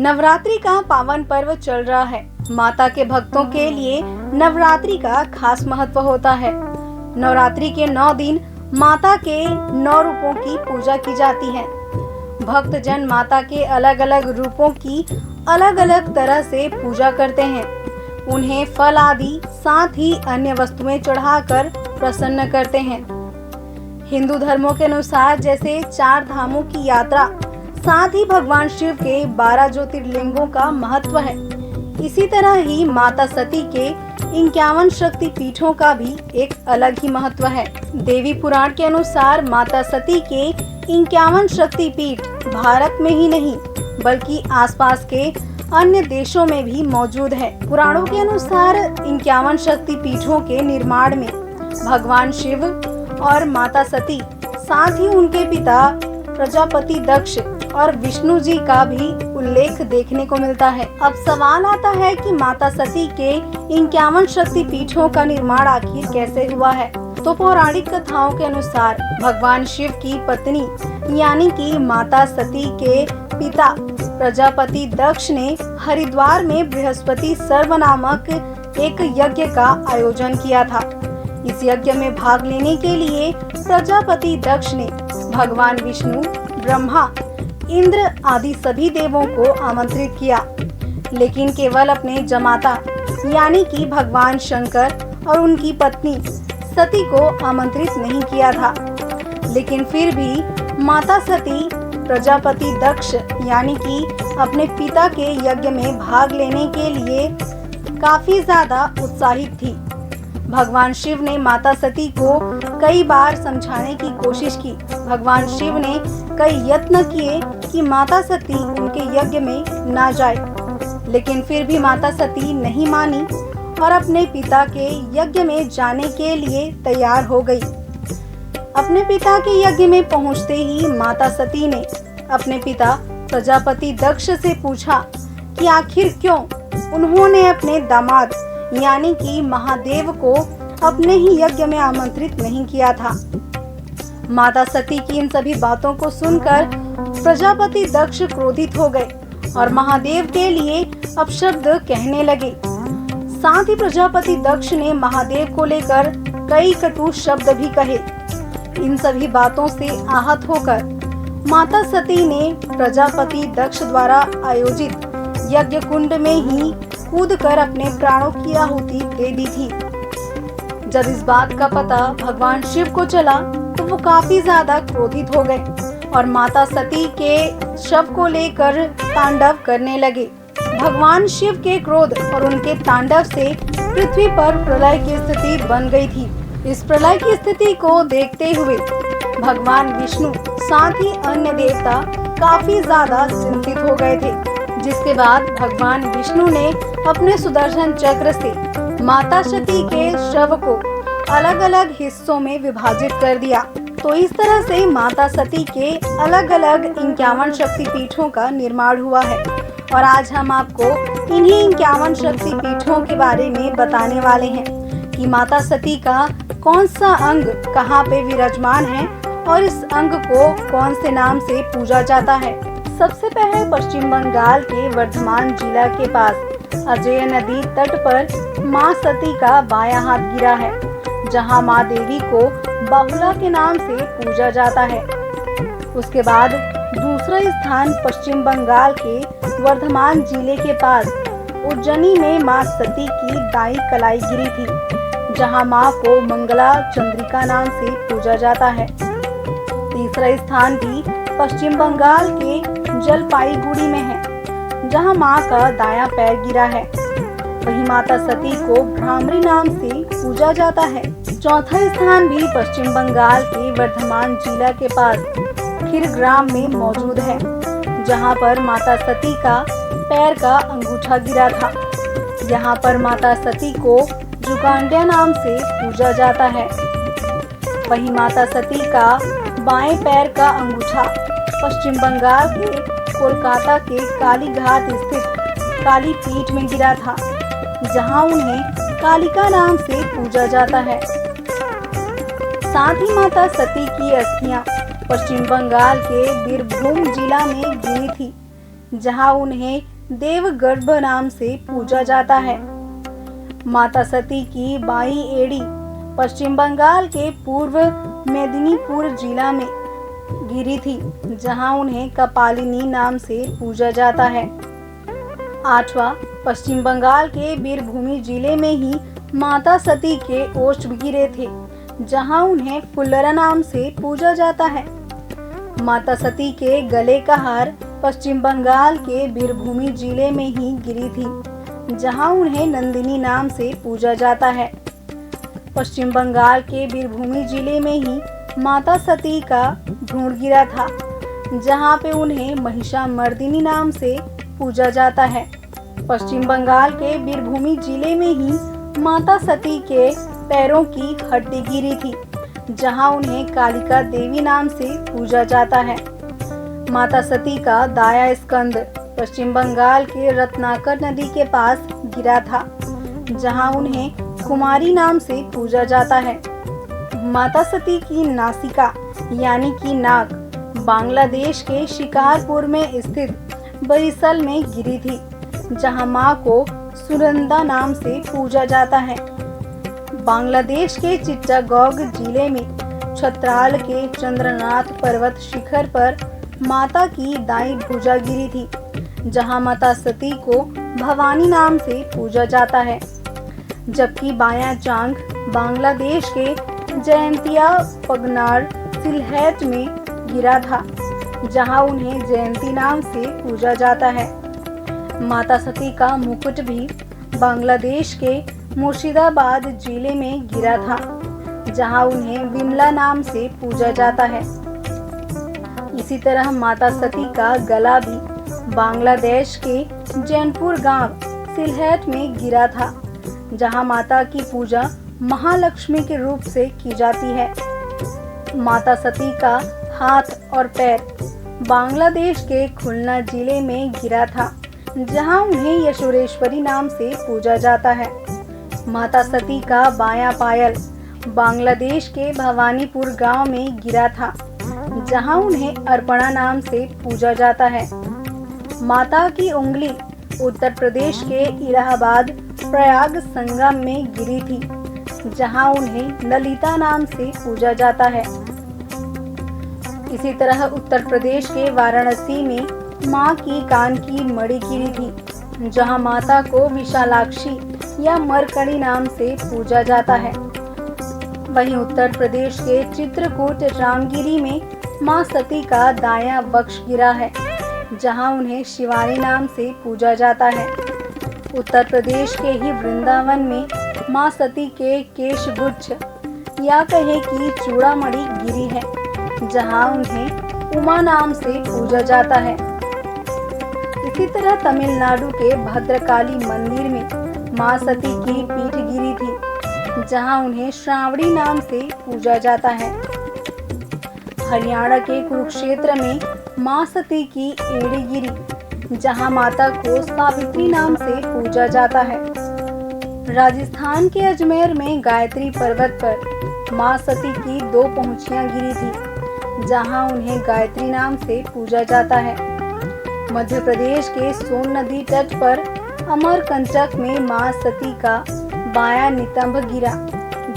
नवरात्रि का पावन पर्व चल रहा है। माता के भक्तों के लिए नवरात्रि का खास महत्व होता है। नवरात्रि के 9 दिन माता के 9 रूपों की पूजा की जाती है। भक्त जन माता के अलग अलग रूपों की अलग अलग तरह से पूजा करते हैं। उन्हें फल आदि साथ ही अन्य वस्तुएं चढ़ाकर प्रसन्न करते हैं। हिंदू धर्मों के अनुसार जैसे 4 धामों की यात्रा, साथ ही भगवान शिव के 12 ज्योतिर्लिंगों का महत्व है, इसी तरह ही माता सती के 51 शक्ति पीठों का भी एक अलग ही महत्व है। देवी पुराण के अनुसार माता सती के 51 शक्ति पीठ भारत में ही नहीं बल्कि आसपास के अन्य देशों में भी मौजूद है। पुराणों के अनुसार 51 शक्ति पीठों के निर्माण में भगवान शिव और माता सती, साथ ही उनके पिता प्रजापति दक्ष और विष्णु जी का भी उल्लेख देखने को मिलता है। अब सवाल आता है कि माता सती के 51 शक्ति पीठों का निर्माण आखिर कैसे हुआ है। तो पौराणिक कथाओं के अनुसार भगवान शिव की पत्नी यानी कि माता सती के पिता प्रजापति दक्ष ने हरिद्वार में बृहस्पति सर्व नामक एक यज्ञ का आयोजन किया था। इस यज्ञ में भाग लेने के लिए प्रजापति दक्ष ने भगवान विष्णु, ब्रह्मा, इंद्र आदि सभी देवों को आमंत्रित किया, लेकिन केवल अपने जमाता यानी कि भगवान शंकर और उनकी पत्नी सती को आमंत्रित नहीं किया था। लेकिन फिर भी माता सती प्रजापति दक्ष यानी कि अपने पिता के यज्ञ में भाग लेने के लिए काफी ज्यादा उत्साहित थी। भगवान शिव ने माता सती को कई बार समझाने की कोशिश की। भगवान शिव ने कई यत्न किए कि माता सती उनके यज्ञ में ना जाए, लेकिन फिर भी माता सती नहीं मानी और अपने पिता के यज्ञ में जाने के लिए तैयार हो गई। अपने पिता के यज्ञ में पहुंचते ही माता सती ने अपने पिता प्रजापति दक्ष से पूछा कि आखिर क्यों उन्होंने अपने दामाद यानी कि महादेव को अपने ही यज्ञ में आमंत्रित नहीं किया था। माता सती की इन सभी बातों को सुनकर प्रजापति दक्ष क्रोधित हो गए और महादेव के लिए अपशब्द कहने लगे। साथ ही प्रजापति दक्ष ने महादेव को लेकर कई कटु शब्द भी कहे। इन सभी बातों से आहत होकर माता सती ने प्रजापति दक्ष द्वारा आयोजित यज्ञ कुंड में ही कूदकर अपने प्राणों की आहुति दे दी थी। जब इस बात का पता भगवान शिव को चला तो वो काफी ज्यादा क्रोधित हो गए और माता सती के शव को लेकर तांडव करने लगे। भगवान शिव के क्रोध और उनके तांडव से पृथ्वी पर प्रलय की स्थिति बन गई थी। इस प्रलय की स्थिति को देखते हुए भगवान विष्णु साथ ही अन्य देवता काफी ज्यादा चिंतित हो गए थे, जिसके बाद भगवान विष्णु ने अपने सुदर्शन चक्र से माता सती के शव को अलग अलग हिस्सों में विभाजित कर दिया। तो इस तरह से माता सती के अलग अलग 51 शक्ति पीठों का निर्माण हुआ है और आज हम आपको इन्हीं 51 शक्ति पीठों के बारे में बताने वाले हैं कि माता सती का कौन सा अंग कहाँ पे विराजमान है और इस अंग को कौन से नाम से पूजा जाता है। सबसे पहले पश्चिम बंगाल के वर्धमान जिला के पास अजय नदी तट पर मां सती का बायां हाथ गिरा है, जहां मां देवी को बहुला के नाम से पूजा जाता है। उसके बाद दूसरा स्थान पश्चिम बंगाल के वर्धमान जिले के पास उज्जैनी में मां सती की दाई कलाई गिरी थी, जहां मां को मंगला चंद्रिका नाम से पूजा जाता है। तीसरा स्थान भी पश्चिम बंगाल के जलपाईगुड़ी में है, जहां मां का दायां पैर गिरा है। वहीं माता सती को भ्रामरी नाम से पूजा जाता है। चौथा स्थान भी पश्चिम बंगाल के वर्धमान जिला के पास खीरग्राम में मौजूद है, जहां पर माता सती का पैर का अंगूठा गिरा था। यहाँ पर माता सती को जुगांडिया नाम से पूजा जाता है। वहीं माता सती का बाएं पैर का अंगूठा पश्चिम बंगाल के कोलकाता के काली घाट स्थित काली पीठ में गिरा था, जहां उन्हें कालिका नाम से पूजा जाता है। साथ ही माता सती की अस्थियां पश्चिम बंगाल के बीरभूम जिला में गिरी थी, जहां उन्हें देवगर्भ नाम से पूजा जाता है। माता सती की बाई एड़ी पश्चिम बंगाल के पूर्व मेदिनीपुर जिला में गिरी थी, जहां उन्हें कपालिनी नाम से पूजा जाता है। 8वां, पश्चिम बंगाल के बीरभूम जिले में ही माता सती के ओष्ठ गिरे थे, जहां उन्हें फुल्लरा नाम से पूजा जाता है। माता सती के गले का हार पश्चिम बंगाल के बीरभूम जिले में ही गिरी थी, जहां उन्हें नंदिनी नाम से पूजा जाता है। पश्चिम बंगाल के बीरभूम जिले में ही माता सती का भ्रूण गिरा था, जहां पे उन्हें महिषामर्दिनी नाम से पूजा जाता है। पश्चिम बंगाल के बीरभूम जिले में ही माता सती के पैरों की हड्डी गिरी थी, जहां उन्हें कालिका देवी नाम से पूजा जाता है। माता सती का दाया स्कंद पश्चिम बंगाल के रत्नाकर नदी के पास गिरा था, जहां उन्हें कुमारी नाम से पूजा जाता है। माता सती की नासिका यानी कि नाक बांग्लादेश के शिकारपुर में स्थित बरिसल में गिरी थी, जहां मां को सुनंदा नाम से पूजा जाता है। बांग्लादेश के चिट्टागोंग जिले में छत्राल के चंद्रनाथ पर्वत शिखर पर माता की दाई भुजा गिरी थी, जहां माता सती को भवानी नाम से पूजा जाता है। जबकि बायां जांघ बांग्लादेश के जयंतिया पगनार सिलहेट में गिरा था, जहां उन्हें जयंती नाम से पूजा जाता है। माता सती का मुकुट भी बांग्लादेश के मुर्शिदाबाद जिले में गिरा था, जहां उन्हें विमला नाम से पूजा जाता है। इसी तरह माता सती का गला भी बांग्लादेश के जैनपुर गांव सिलहेट में गिरा था, जहां माता की पूजा महालक्ष्मी के रूप से की जाती है। माता सती का हाथ और पैर बांग्लादेश के खुलना जिले में गिरा था, जहां उन्हें यशोरेश्वरी नाम से पूजा जाता है। माता सती का बायां पायल बांग्लादेश के भवानीपुर गांव में गिरा था, जहां उन्हें अर्पणा नाम से पूजा जाता है। माता की उंगली उत्तर प्रदेश के इलाहाबाद प्रयाग संगम में गिरी थी, जहां उन्हें ललिता नाम से पूजा जाता है। इसी तरह उत्तर प्रदेश के वाराणसी में मां की कान की मणि गिरी थी, जहां माता को विशालाक्षी या मरकड़ी नाम से पूजा जाता है। वहीं उत्तर प्रदेश के चित्रकूट रामगिरी में मां सती का दायां वक्ष गिरा है, जहां उन्हें शिवानी नाम से पूजा जाता है। उत्तर प्रदेश के ही वृंदावन में मां सती के केशगुच्छ या कहे कि चूड़ामणि गिरी है, जहां उन्हें उमा नाम से पूजा जाता है। इसी तरह तमिलनाडु के भद्रकाली मंदिर में मां सती की पीठ गिरी थी, जहां उन्हें श्रावणी नाम से पूजा जाता है। हरियाणा के कुरुक्षेत्र में मां सती की एड़ी गिरी, जहां माता को सावित्री नाम से पूजा जाता है। राजस्थान के अजमेर में गायत्री पर्वत पर मां सती की 2 पहुंचियां गिरी थी, जहां उन्हें गायत्री नाम से पूजा जाता है। मध्य प्रदेश के सोन नदी तट पर अमरकंटक में मां सती का बायां नितंब गिरा,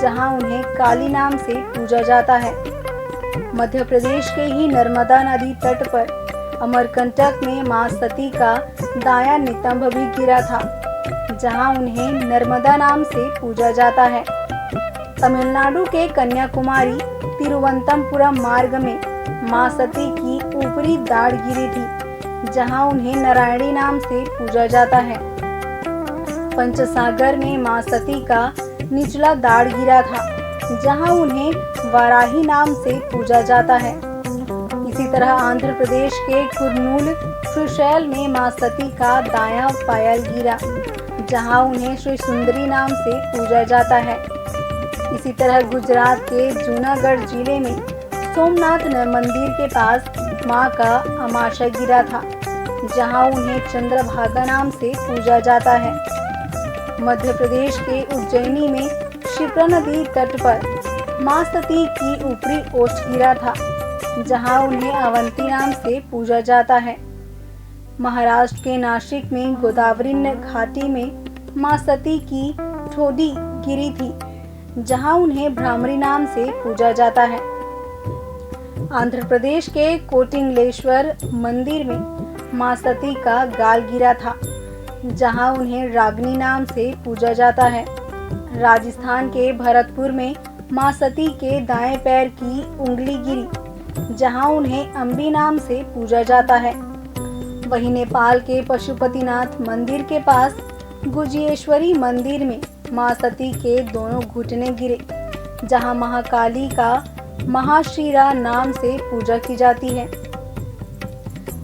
जहां उन्हें काली नाम से पूजा जाता है। मध्य प्रदेश के ही नर्मदा नदी तट पर अमरकंटक में मां सती का दायां नितंब भी गिरा था, जहां उन्हें नर्मदा नाम से पूजा जाता है। तमिलनाडु के कन्याकुमारी तिरुवनंतपुरम मार्ग में मां सती की ऊपरी दाढ़ गिरी थी, जहां उन्हें नारायणी नाम से पूजा जाता है। पंचसागर में मां सती का निचला दाढ़ गिरा था, जहां उन्हें वाराही नाम से पूजा जाता है। इसी तरह आंध्र प्रदेश के कुर्नूल श्रीशैल में मां सती का दायां पायल गिरा, जहां उन्हें श्री सुंदरी नाम से पूजा जाता है। इसी तरह गुजरात के जूनागढ़ जिले में सोमनाथ मंदिर के पास मां का अमाशय गिरा था, जहां उन्हें चंद्रभागा नाम से पूजा जाता है। मध्य प्रदेश के उज्जैनी में क्षिप्रा नदी तट पर मां सती की ऊपरी ओष्ठ गिरा था, जहां उन्हें अवंती नाम से पूजा जाता है। महाराष्ट्र के नासिक में गोदावरी घाटी में मां सती की ठोडी गिरी थी, जहां उन्हें भ्रामरी नाम से पूजा जाता है। आंध्र प्रदेश के कोटिंगलेश्वर मंदिर में मां सती का गाल गिरा था, जहां उन्हें रागनी नाम से पूजा जाता है। राजस्थान के भरतपुर में मां सती के दाएं पैर की उंगली गिरी, जहां उन्हें अम्बी नाम से पूजा जाता है। वहीं नेपाल के पशुपतिनाथ मंदिर के पास गुजियेश्वरी मंदिर में मां सती के दोनों घुटने गिरे, जहां महाकाली का महाशिरा नाम से पूजा की जाती है।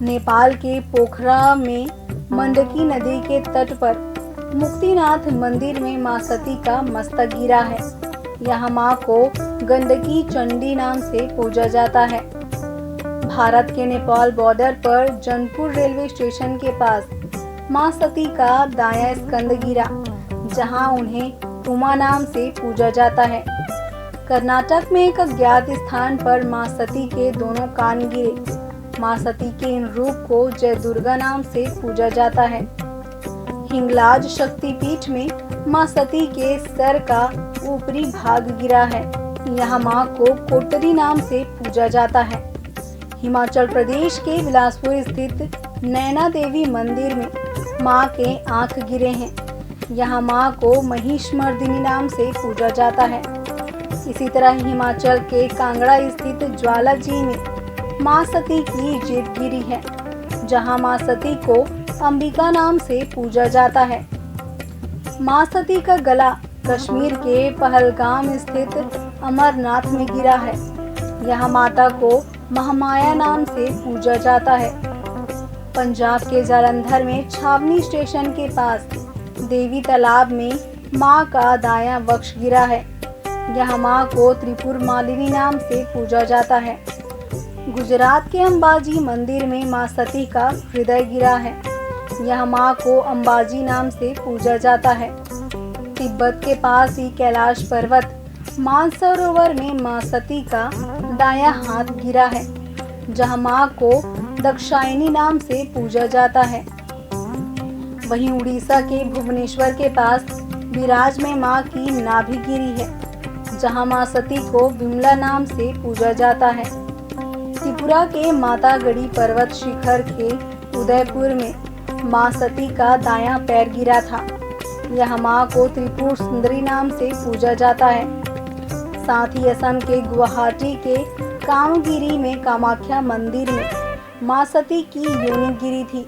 नेपाल के पोखरा में मंडकी नदी के तट पर मुक्तिनाथ मंदिर में मां सती का मस्तक गिरा है। यहाँ मां को गंडकी चंडी नाम से पूजा जाता है। भारत के नेपाल बॉर्डर पर जनकपुर रेलवे स्टेशन के पास मां सती का दायां स्कंद गिरा, जहां उन्हें उमा नाम से पूजा जाता है। कर्नाटक में एक अज्ञात स्थान पर मां सती के दोनों कान गिरे। मां सती के इन रूप को जय दुर्गा नाम से पूजा जाता है। हिंगलाज शक्तिपीठ में मां सती के सर का ऊपरी भाग गिरा है। यहाँ मां को कोटरी नाम से पूजा जाता है। हिमाचल प्रदेश के बिलासपुर स्थित नैना देवी मंदिर में मां के आंख गिरे हैं। यहाँ मां को महिषमर्दिनी नाम से पूजा जाता है। इसी तरह हिमाचल के कांगड़ा स्थित ज्वाला जी में मां सती की जीभ गिरी है, जहां मां सती को अंबिका नाम से पूजा जाता है। मां सती का गला कश्मीर के पहलगाम स्थित अमरनाथ में गिरा है। यहाँ माता को महामाया नाम से पूजा जाता है। पंजाब के जालंधर में छावनी स्टेशन के पास देवी तालाब में मां का दायां वक्ष गिरा है। यहाँ मां को त्रिपुर मालिनी नाम से पूजा जाता है। गुजरात के अंबाजी मंदिर में मां सती का हृदय गिरा है। यहाँ मां को अंबाजी नाम से पूजा जाता है। तिब्बत के पास ही कैलाश पर्वत मानसरोवर में मां सती का दायां हाथ गिरा है, जहाँ मां को दक्षायनी नाम से पूजा जाता है। वहीं उड़ीसा के भुवनेश्वर के पास विराज में मां की नाभि गिरी है, जहाँ मां सती को विमला नाम से पूजा जाता है। त्रिपुरा के मातागढ़ी पर्वत शिखर के उदयपुर में मां सती का दायां पैर गिरा था। यह मां को त्रिपुर सुंदरी नाम से पूजा जाता है। साथ ही असम के गुवाहाटी के कामगिरी में कामाख्या मंदिर में मां सती की योनि गिरी थी,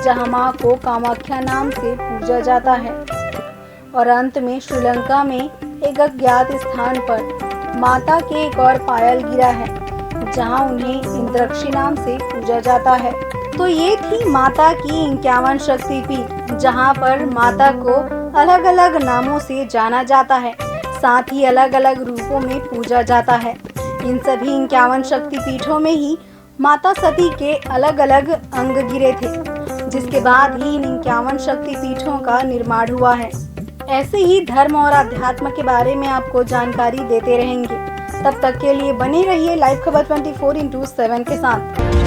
जहां मां को कामाख्या नाम से पूजा जाता है। और अंत में श्रीलंका में एक अज्ञात स्थान पर माता के एक और पायल गिरा है, जहां उन्हें इंद्रक्षी नाम से पूजा जाता है। तो ये थी माता की 51 शक्तिपीठ, जहां पर माता को अलग अलग नामों से जाना जाता है, साथ ही अलग अलग रूपों में पूजा जाता है। इन सभी 51 शक्तिपीठों में ही माता सती के अलग अलग अंग गिरे थे, जिसके बाद ही इन 51 शक्तिपीठों का निर्माण हुआ है। ऐसे ही धर्म और अध्यात्म के बारे में आपको जानकारी देते रहेंगे। तब तक के लिए बने रहिए लाइव खबर 24/7 के साथ।